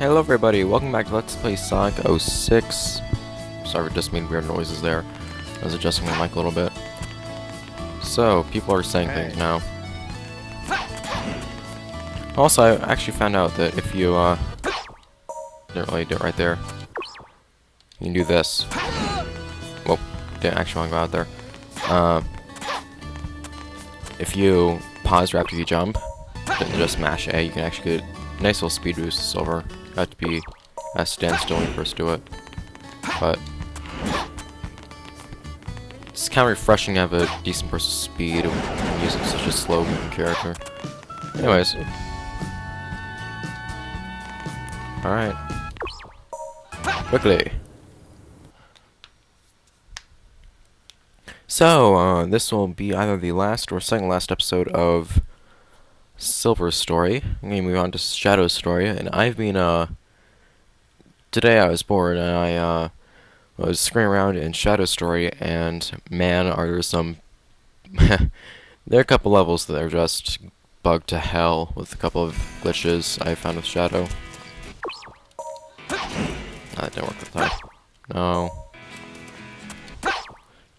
Hello everybody, welcome back to Let's Play Sonic 06. Sorry for just making weird noises there. I was adjusting my mic a little bit. So, people are saying things now. Also, I actually found out that if you, didn't really do it right there. You can do this. Well, didn't actually want to go out there. If you pause right after you jump, then just mash A, you can actually get a nice little speed boost to Silver. You have to be at standstill when you first do it. But it's kind of refreshing to have a decent burst of speed when using such a slow moving character. Anyways. Alright. Quickly. So, this will be either the last or second last episode of Silver's story. I'm going to move on to Shadow's story, and I've been, today I was bored, and I, was screwing around in Shadow's story, and man, are there some, there are a couple levels that are just bugged to hell, with a couple of glitches I found with Shadow. That didn't work this time. No.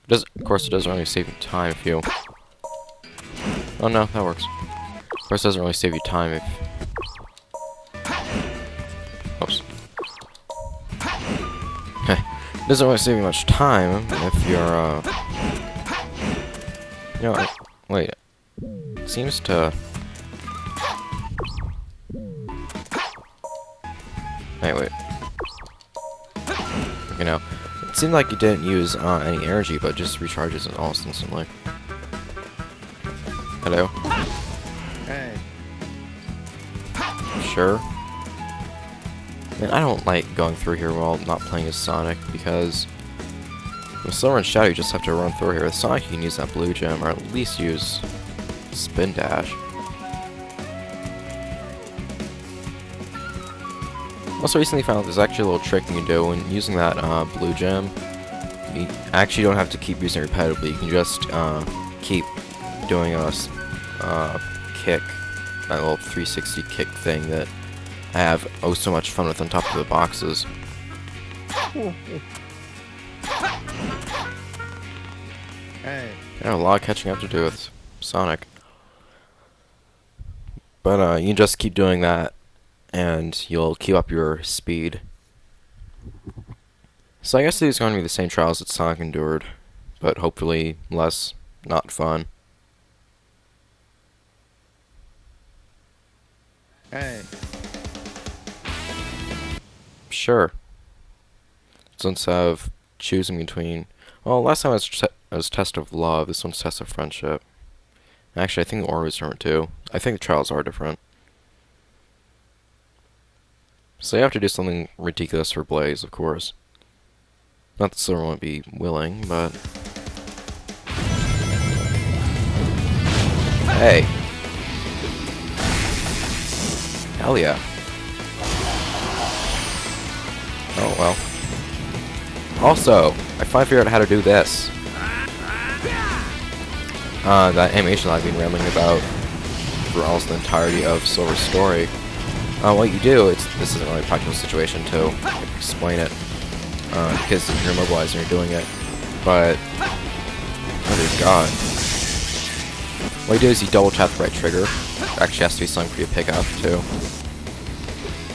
Of course, it doesn't really save you time if you... Oh no, that works. Of course, it doesn't really save you time if... Oops. It doesn't really save you much time if you're, You know, wait. It seems to... Hey, wait. Okay, now. It seemed like you didn't use any energy, but just recharges it almost instantly. Hello? Hey. Sure. Man, I don't like going through here while not playing as Sonic, because with Silver and Shadow you just have to run through here. With Sonic you can use that blue gem, or at least use Spin Dash. Also recently found out there's actually a little trick you can do when using that blue gem. You actually don't have to keep using it repetitively. You can just keep doing a kick, that little 360 kick thing that I have so much fun with on top of the boxes. Hey. I have a lot of catching up to do with Sonic. But you can just keep doing that, and you'll keep up your speed. So I guess these are going to be the same trials that Sonic endured, but hopefully less not fun. Hey. Sure. Since I've choosing between... Well, last time it was Test of Love, this one's Test of Friendship. Actually, I think the order is different too. I think the trials are different. So you have to do something ridiculous for Blaze, of course. Not that Silver won't be willing, but... Hey! Hell yeah. Oh, well. Also, I finally figured out how to do this. That animation that I've been rambling about for almost the entirety of Silver's story. What you do, this isn't really a practical situation to explain it, because you're immobilized and you're doing it, but, oh dear god. What you do is you double tap the right trigger. It actually has to be something for you to pick up, too.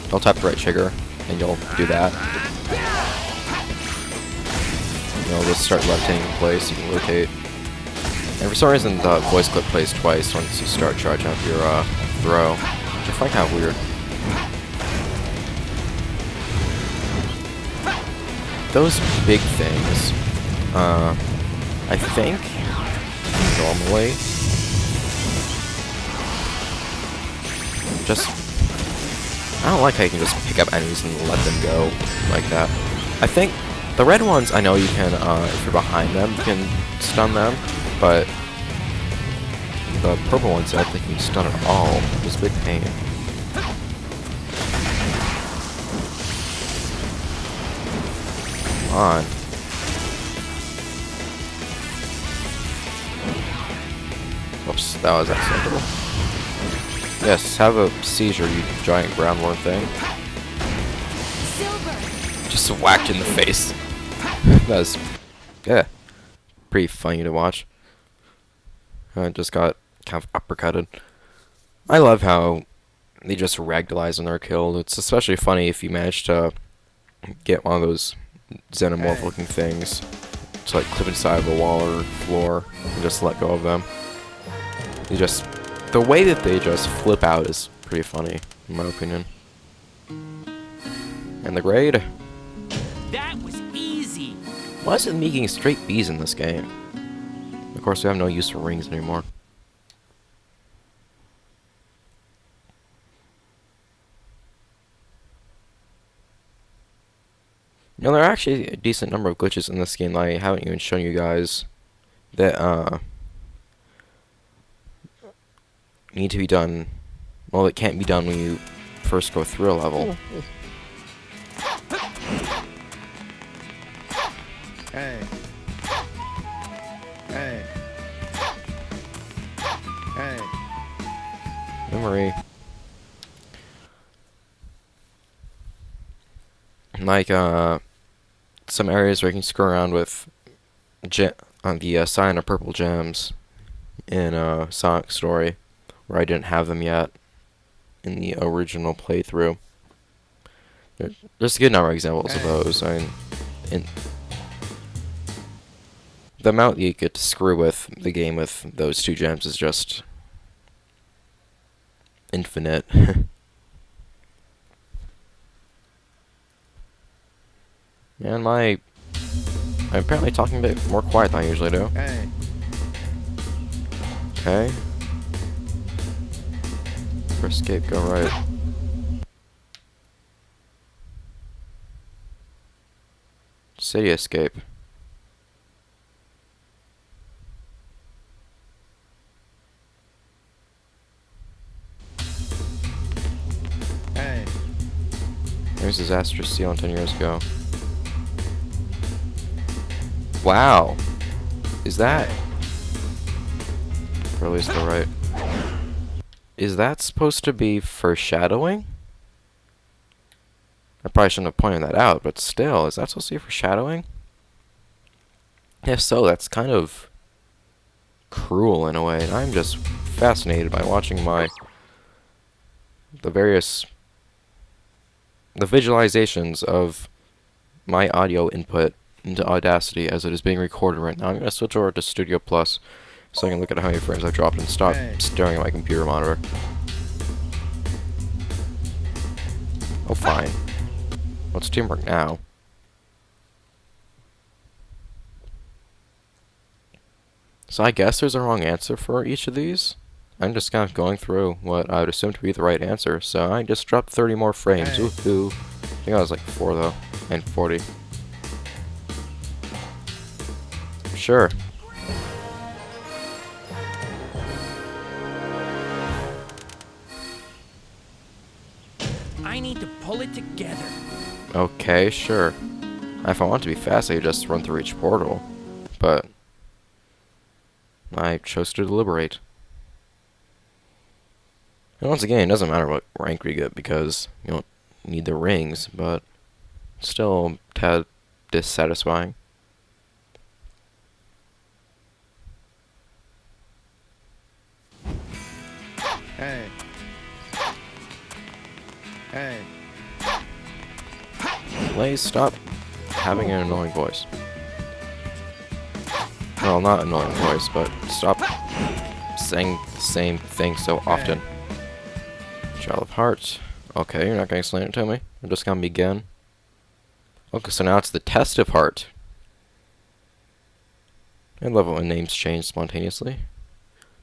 Double tap the right trigger, and you'll do that. You'll just start levitating in place, you can rotate. And for some reason the voice clip plays twice once you start charging up your throw, which I find kind of weird. Those big things, I think, normally, just, I don't like how you can just pick up enemies and let them go like that. I think, the red ones, I know you can, if you're behind them, you can stun them, but the purple ones, I don't think you can stun at all. It's a big pain. Come on. Whoops, that was accidental. Yes, have a seizure, you giant groundworm thing. Silver. Just whacked in the face. That was, yeah, pretty funny to watch. I just got kind of uppercutted. I love how they just ragdollize when they're killed. It's especially funny if you manage to get one of those xenomorph looking things to like clip inside of a wall or floor and just let go of them. The way that they just flip out is pretty funny, in my opinion. And the grade? That was easy. Why is it making straight B's in this game? Of course, we have no use for rings anymore. You know, there are actually a decent number of glitches in this game that I haven't even shown you guys that need to be done. Well, it can't be done when you first go through a level. Hey. Hey. Hey. Memory. Like, some areas where you can screw around with on the sign of purple gems in Sonic Story, where I didn't have them yet in the original playthrough. There's a good number of examples of those. I mean, the amount you get to screw with the game with those two gems is just infinite. Man, I'm apparently talking a bit more quiet than I usually do. Hey. Okay. For escape, go right. City escape. Hey. There's disastrous seal 10 years ago. Wow. Is that... Or at least the right. Is that supposed to be foreshadowing? I probably shouldn't have pointed that out, but still, is that supposed to be foreshadowing? If so, that's kind of cruel in a way, and I'm just fascinated by watching the visualizations of my audio input into Audacity as it is being recorded right now. I'm going to switch over to Studio Plus so I can look at how many frames I've dropped and stop staring at my computer monitor. Oh, fine. What's teamwork now? So I guess there's a wrong answer for each of these. I'm just kind of going through what I would assume to be the right answer, so I just dropped 30 more frames. Woohoo! I think I was like 4 though, and 40. Sure. I need to pull it together. Okay, sure. If I want to be fast, I could just run through each portal, but I chose to deliberate. And once again, it doesn't matter what rank we get because you don't need the rings, but still a tad dissatisfying. Hey. Hey. Blaze, stop having an annoying voice. Well, not annoying voice, but stop saying the same thing so often. Child of Hearts. Okay, you're not going to explain it to me. I'm just going to begin. Okay, so now it's the Test of Heart. I love it when names change spontaneously.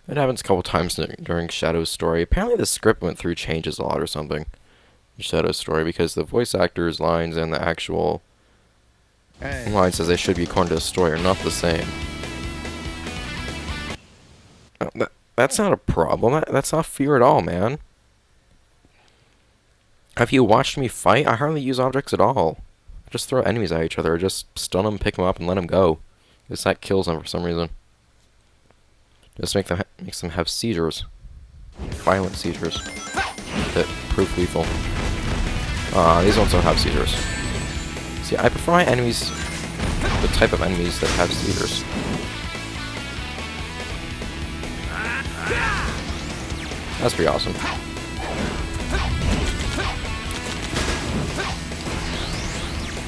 It happens a couple times during Shadow's story. Apparently the script went through changes a lot or something. Shadow's story, because the voice actors' lines and the actual lines as they should be according to the story are not the same. That's not a problem. That's not fear at all, man. Have you watched me fight? I hardly use objects at all. I just throw enemies at each other, or just stun them, pick them up, and let them go. Because that kills them for some reason. Just makes them have seizures. Violent seizures. That prove lethal. These ones don't have seizures. See, I prefer my enemies, the type of enemies that have seizures. That's pretty awesome.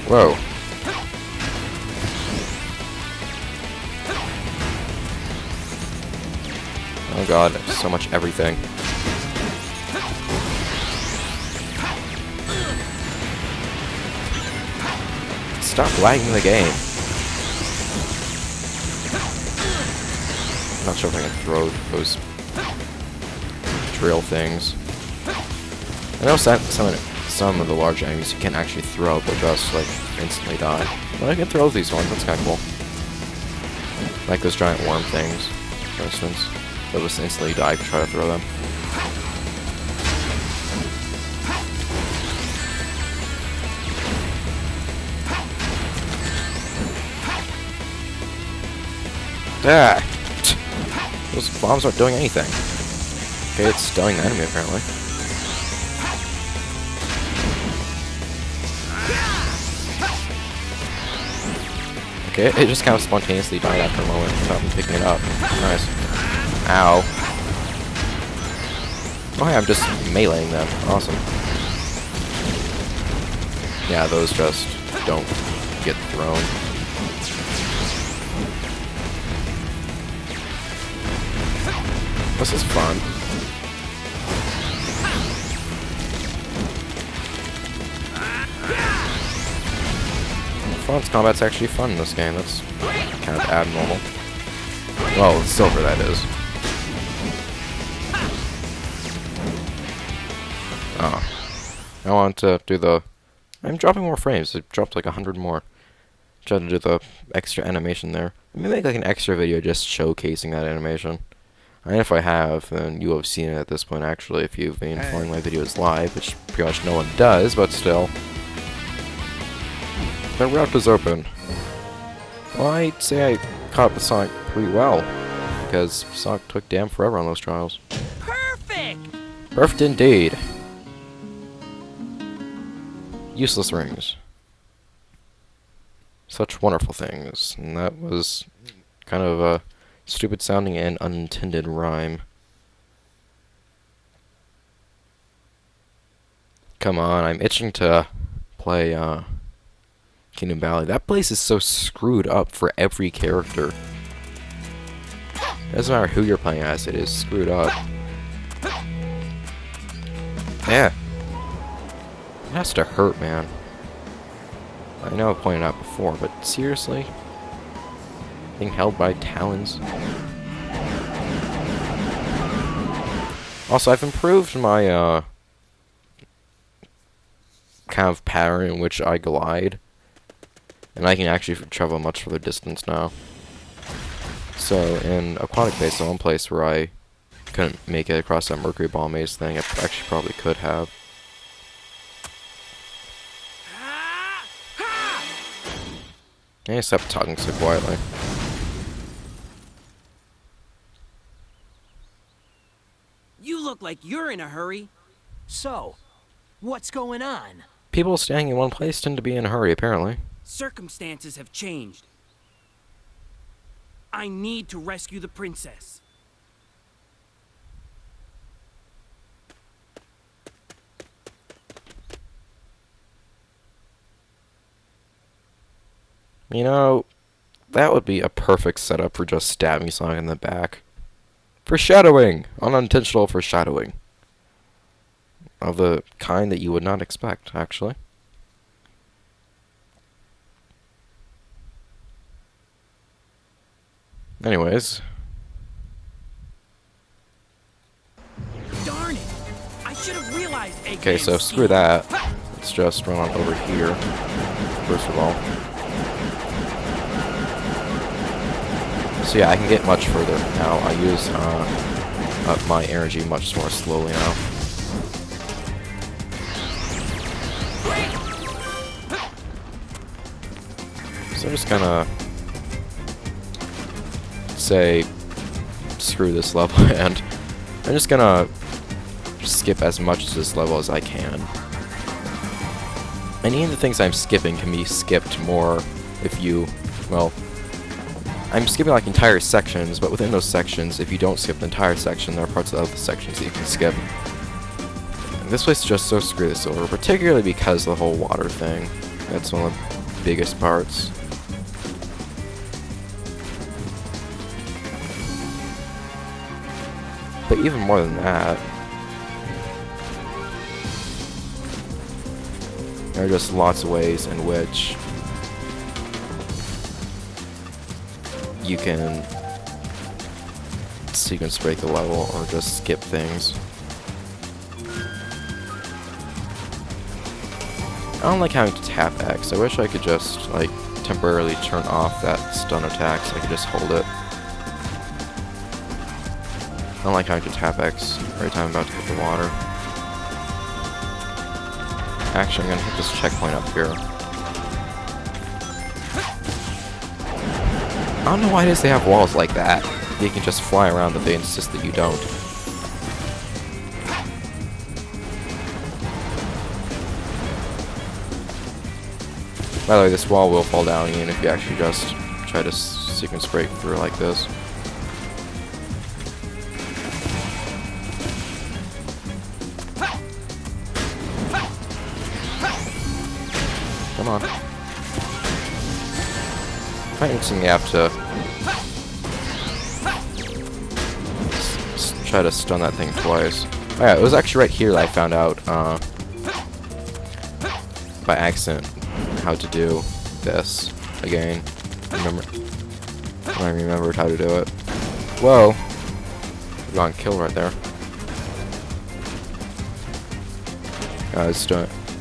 Whoa. Oh god, so much everything. Stop lagging the game. I'm not sure if I can throw those drill things. I know some of the large enemies you can't actually throw, but just like instantly die. But I can throw these ones, that's kinda cool. Like those giant worm things, for instance. They'll just instantly die if you try to throw them. Ah! Those bombs aren't doing anything. Okay, it's stunning the enemy apparently. Okay, it just kind of spontaneously died after a moment without me picking it up. Nice. Ow. Oh hey, I'm just meleeing them. Awesome. Yeah, those just don't get thrown. This is fun. Fonz combat's actually fun in this game. That's kind of abnormal. Well, it's silver, that is. Oh. I want to do the... I'm dropping more frames. It dropped like 100 more. Try to do the extra animation there. Let me make like an extra video just showcasing that animation. And if I have, then you have seen it at this point actually if you've been following my videos live, which pretty much no one does, but still. The route is open. Well, I'd say I caught the Sonic pretty well, because Sonic took damn forever on those trials. Perfect! Perfect indeed. Useless rings. Such wonderful things. And that was kind of a stupid sounding and unintended rhyme. Come on, I'm itching to play, Kingdom Valley. That place is so screwed up for every character. It doesn't matter who you're playing as, it is screwed up. Yeah. It has to hurt, man. I know I pointed out before, but seriously? Being held by talons? Also, I've improved my, kind of pattern in which I glide. And I can actually travel a much further distance now. So, in Aquatic Base, the one place where I couldn't make it across that Mercury Ball Maze thing, I actually probably could have. Hey, stop talking so quietly. You look like you're in a hurry. So, what's going on? People staying in one place tend to be in a hurry, apparently. Circumstances have changed. I need to rescue the princess. You know, that would be a perfect setup for just stabbing Sonic in the back. Foreshadowing! Unintentional foreshadowing. Of the kind that you would not expect, actually. Anyways. Darn it! I should have realized. Okay, so screw that. Let's just run on over here. First of all. So yeah, I can get much further now. I use my energy much more slowly now. So I'm just gonna say screw this level and I'm just gonna skip as much of this level as I can. any of the things I'm skipping can be skipped more if you, well, I'm skipping like entire sections, but within those sections, if you don't skip the entire section, there are parts of the sections that you can skip. And this place is just so screw this over, particularly because of the whole water thing. That's one of the biggest parts. But even more than that, there are just lots of ways in which you can sequence break the level or just skip things. I don't like having to tap X. I wish I could just like temporarily turn off that stun attack so I could just hold it. I don't like having to tap X every time I'm about to hit the water. Actually, I'm gonna hit this checkpoint up here. I don't know why it is they have walls like that. You can just fly around, but they insist that you don't. By the way, this wall will fall down even if you actually just try to sequence break through like this. Come on. Quite interesting, you have to try to stun that thing twice. Oh yeah, it was actually right here that I found out by accident how to do this again. I remembered how to do it. Whoa! Wrong kill right there.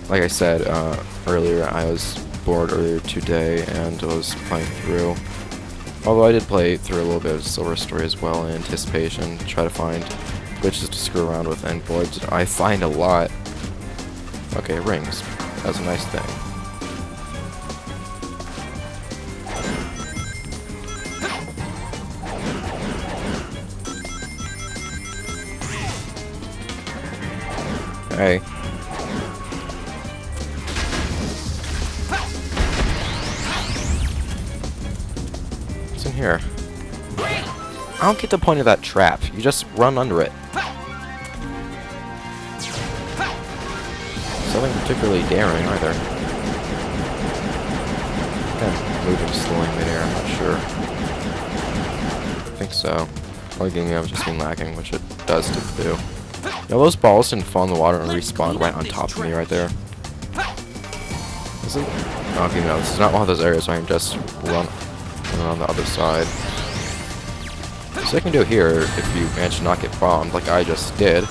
Like I said earlier, I was bored earlier today and was playing through. Although I did play through a little bit of Silver Story as well in anticipation, to try to find glitches to screw around with, and boy did I find a lot. Okay, rings. That's a nice thing. Hey. What's in here? I don't get the point of that trap. You just run under it. Something particularly daring either. I'm moving slowly in midair, I'm not sure. I think so. Or the game I've just been lagging, which it does to do. Now those balls didn't fall in the water and respawn right on top of me right there. This is, I don't know if you know, this is not one of those areas where I can just run on the other side. So I can do here, if you manage to not get bombed, like I just did,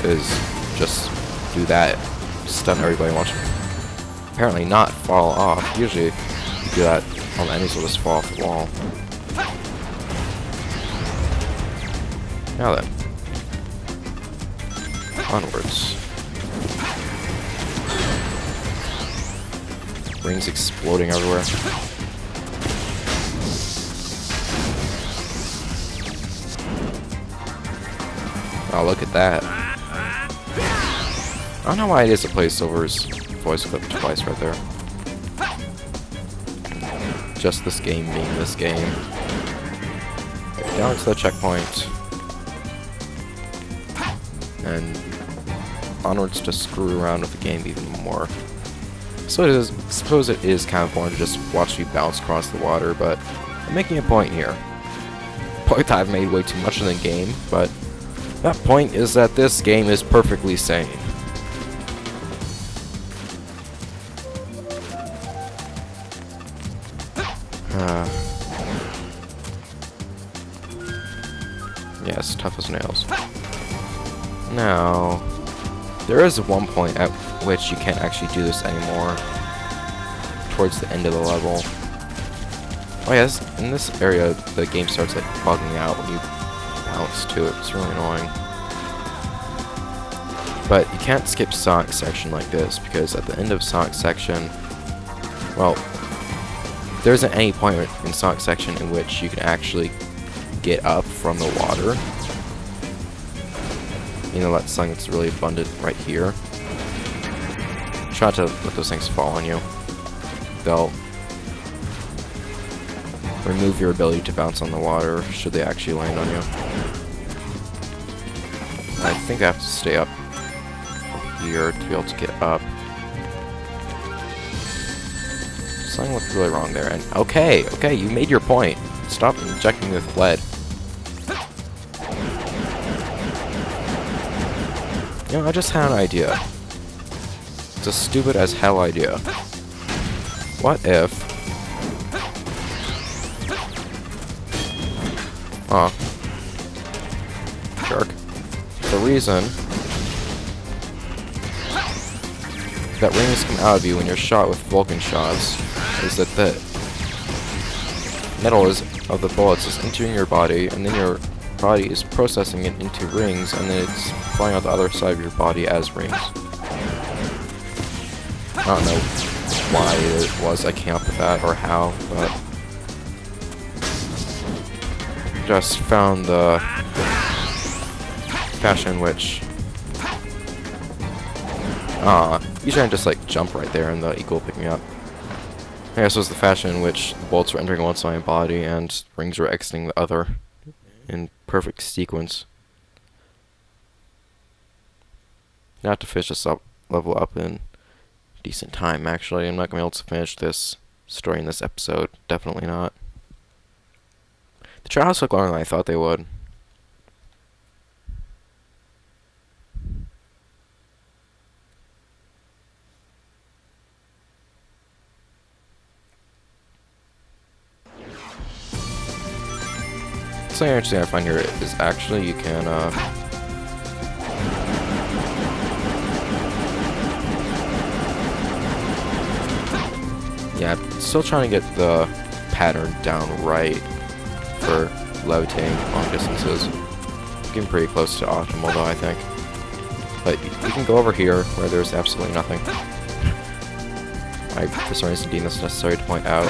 is just do that, stun everybody and watch them apparently not fall off. Usually, if you do that, all the enemies will just fall off the wall. Now then. Onwards. Rings exploding everywhere. Oh, look at that. I don't know why it is it plays Silver's voice clip twice right there. Just this game being this game. Down to the checkpoint. And onwards to screw around with the game even more. So I suppose it is kind of boring to just watch you bounce across the water, but I'm making a point here. Point that I've made way too much of the game, but that point is that this game is perfectly sane. Yes, tough as nails. Now, there is one point at which you can't actually do this anymore. Towards the end of the level. Oh yes, in this area, the game starts like bugging out when you bounce to it. It's really annoying. But you can't skip Sonic section like this, because at the end of Sonic section, well, there isn't any point in Sonic section in which you can actually get up from the water. You know, that something that's really abundant right here. Try not to let those things fall on you. They'll remove your ability to bounce on the water should they actually land on you. I think I have to stay up here to be able to get up. Something looked really wrong there. And okay, you made your point. Stop injecting me with lead. You know, I just had an idea. It's a stupid as hell idea. What if... Huh. Jerk. The reason that rings come out of you when you're shot with Vulcan shots is that the metal of the bullets is entering your body, and then your body is processing it into rings, and then it's flying out the other side of your body as rings. I don't know why it was I came up with that or how, but just found the fashion which usually I just like jump right there and the eagle will pick me up. I guess it was the fashion in which the bullets were entering one side of my body and rings were exiting the other in perfect sequence. Not to finish this level up in decent time, actually. I'm not going to be able to finish this story in this episode. Definitely not. The trials took longer than I thought they would. Something interesting I find here is actually you can yeah, I'm still trying to get the pattern down right for levitating long distances. Getting pretty close to optimal though, I think. But you can go over here where there's absolutely nothing. I for some reason deem this necessary to point out.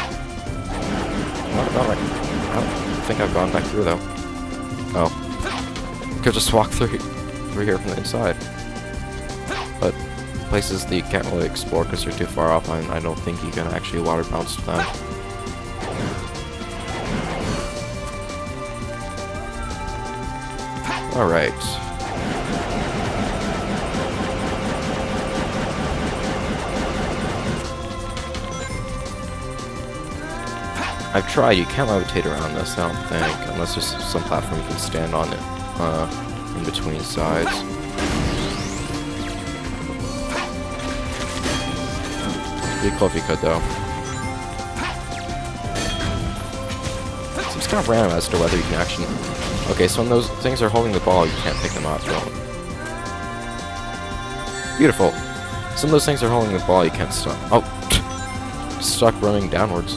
I don't think I've gone back through though. Oh. Could just walk through here from the inside. But places that you can't really explore because they're too far off, I don't think you can actually water bounce to them. Alright. I've tried, you can't levitate around this, I don't think, unless there's some platform you can stand on it, in between sides. Pretty cool if you could, though. Seems kind of random as to whether you can actually... Okay, so when those things are holding the ball, you can't pick them out, so... Beautiful. Some of those things are holding the ball, you can't stop... Oh! Stuck running downwards.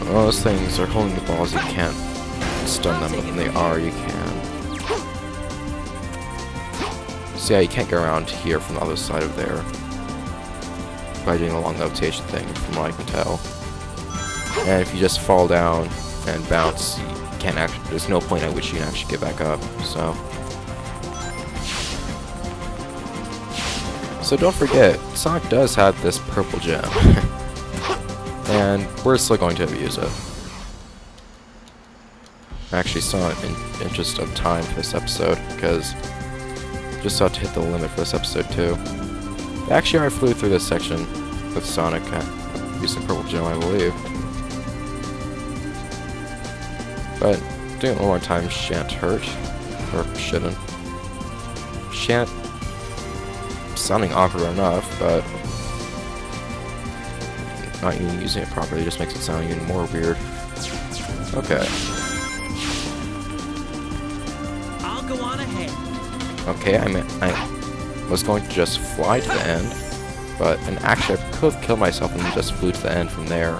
Those things are holding the balls, you can't stun them, but when they are, you can. So yeah, you can't get around here from the other side of there by doing a long levitation thing, from what I can tell. And if you just fall down and bounce, you can't actually, there's no point at which you can actually get back up, so. So don't forget, Sonic does have this purple gem. And we're still going to abuse it. I actually saw it in interest of time for this episode, because just sought to hit the limit for this episode too. Actually, I flew through this section with Sonic using Purple Gem, I believe. But doing it one more time shan't hurt. Or shouldn't. Shan't... sounding awkward enough, but... not even using it properly just makes it sound even more weird. Okay. I'll go on ahead. Okay, I was going to just fly to the end, but actually I could have killed myself and just flew to the end from there.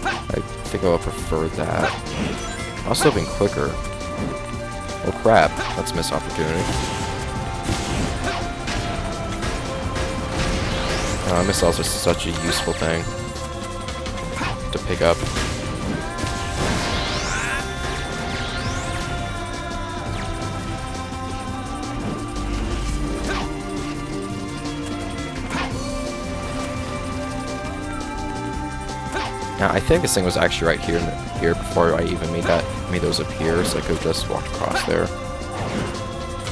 I think I would prefer that. Also been quicker. Oh crap, that's a missed opportunity. Missiles are such a useful thing to pick up. Now, I think this thing was actually right here before I even made those appear, so I could have just walked across there.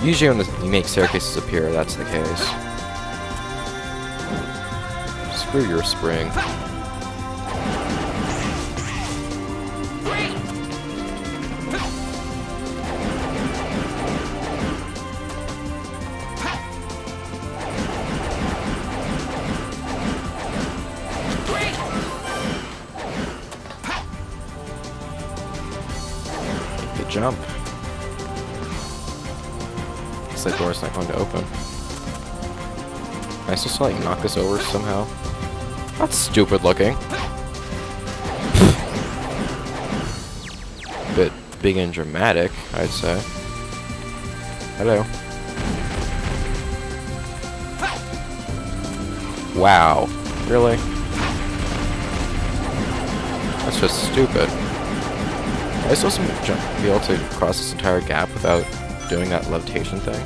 Usually when you make staircases appear, that's the case. Screw your spring. Good jump. Guess that door's not going to open. Am I supposed to like knock this over somehow? That's stupid looking. Bit big and dramatic, I'd say. Hello. Wow. Really? That's just stupid. Am I supposed to be able to cross this entire gap without doing that levitation thing?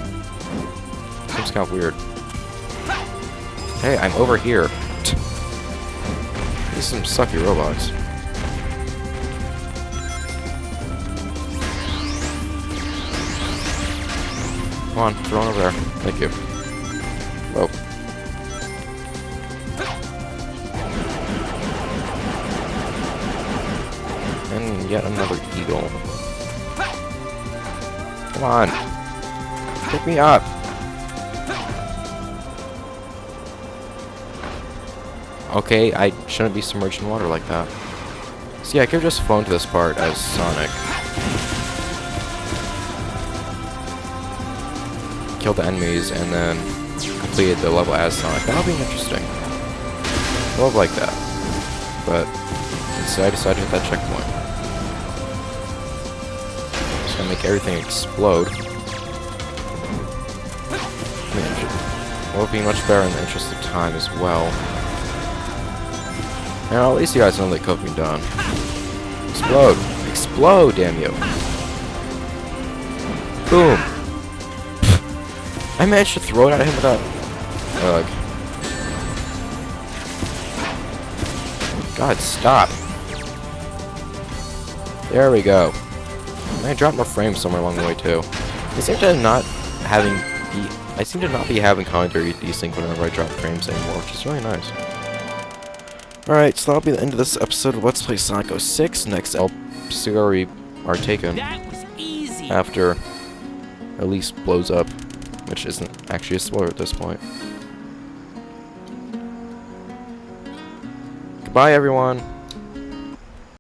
Seems kind of weird. Hey, I'm over here. These are some sucky robots. Come on, throw it over there. Thank you. Whoa. And yet another eagle. Come on. Pick me up. Okay, I shouldn't be submerged in water like that. See, I could have just flown to this part as Sonic. Killed the enemies and then completed the level as Sonic. That would be interesting. I love like that. But instead I decided to hit that checkpoint. Just gonna make everything explode. That would be much better in the interest of time as well. And at least you guys know that could be done. Explode! Explode, damn you! Boom! I managed to throw it at him without... God, stop! There we go. And I dropped my frame somewhere along the way too. I seem to not be having commentary desync whenever I drop frames anymore, which is really nice. Alright, so that'll be the end of this episode of Let's Play Sonic 06. Next, I'll see where we are taken That was easy. after Elise blows up, which isn't actually a spoiler at this point. Goodbye, everyone.